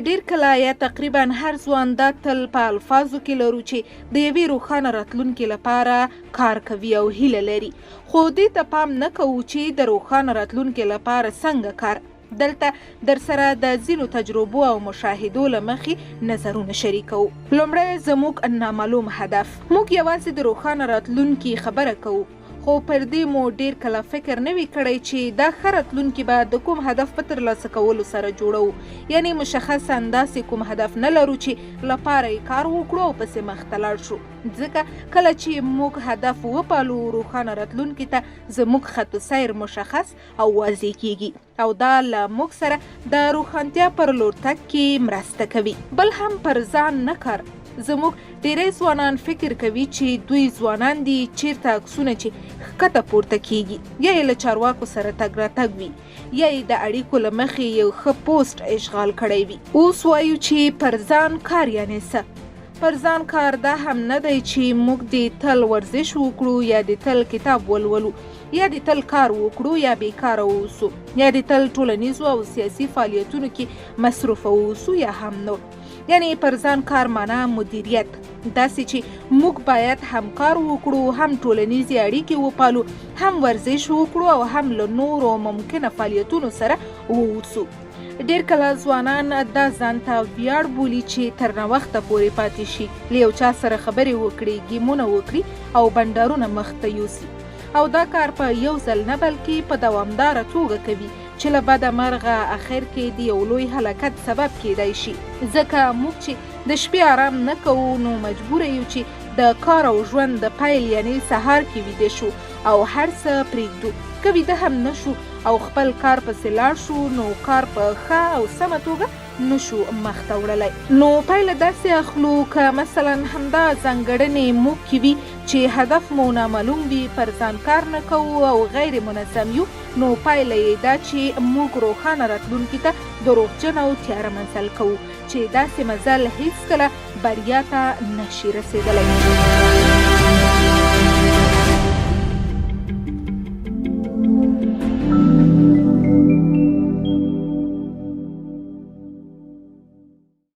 ډیر کله یا تقریبا هر ځوان دا تل په الفاظو کې لرو چې د یوې روښانه راتلونکي لپاره کار کوي او هیله لري، خو دې ته پام نه کوو چې د روښانه راتلونکي لپاره څنګه کار. دلته در سره د ځینو تجربو او مشاهدو له مخې نظرونه شریکو. لومړی زموږ نامعلوم هدف. موږ یوازې د روښانه راتلونکي خبره کوو، خو پر دې مو ډیر کله فکر نه وي کړی چې دا ښه راتلونکي به د کوم هدف په ترلاسه کولو سره جوړو. یعنی مشخص انداسې کوم هدف نه لرو چې لپاره یې کار وکړو او پسې مخ ته لاړ شو. ځکه کله چې موږ هدف وپالو، روښانه راتلونکي ته زموږ خط سیر مشخص او واضح کیږي او دا له موږ سره د روښانتیا پر لور تګ کې مرسته کوي. بل هم پر ځان نه کار. زموږ ډیری ځوانان فکر کوي چې دوی ځوانان دي، چیرته عکسونه چې ښکته پورته کیږي یا یې له چارواکو سره تګ راتګ وي یا یې د اړیکو له مخې یو ښه پوسټ اشغال کړی وي. اوس وایو چې پر ځان کار یعنې څه؟ پر ځان کار دا هم نه دی چې موږ د تل ورزش وکړو یا د تل کتاب ولولو یا د تل کار وکړو یا بیکاره اوسو یا د تل ټولنیزو او سیاسي فعالیتونو کې مصروفه اوسو یا هم نور. یعنی پر ځان کار معنا مدیریت، داسې چې موږ باید هم کار وکړو، هم ټولنیزې اړیکې وپالو، هم ورزش وکړو او هم له نورو ممکنه فعالیتونو سره واوسو. ډیر کله ځوانان دا ځان ته ویاړ بولي چې تر ناوخته پورې پاتې شي، له یو چا سره خبرې وکړي، ګیمونه وکړي او بنډارونه مخ ته یوسي، او دا کار په یو ځل نه بلکې په دوامداره توګه کوي چې له بده مرغه اخر کې د یو لوی هلاکت سبب کیدای شي. ځکه موږ چې د شپې آرام نه کوو نو مجبور یو چې د کار او ژوند د پیل یعنی سهار کې ویده شو او هر څه پرېږدو. که ویده هم نشو او خپل کار پسې لاړ شو نو کار په ښه او سمه توګه نشو مخ ته وړلی. نو پایله داسې اخلو که مثلا همدا ځانګړنې موږ کې وي چې هدف مو نامعلوم وي، پر ځان کار نه کوو او غیر منظم یو، نو پایله یې دا چې موږ روښانه راتلونکي ته دروغجن او تیاره منزل کوو چې داسې مزل هیڅکله بریا ته نشي رسېدلی.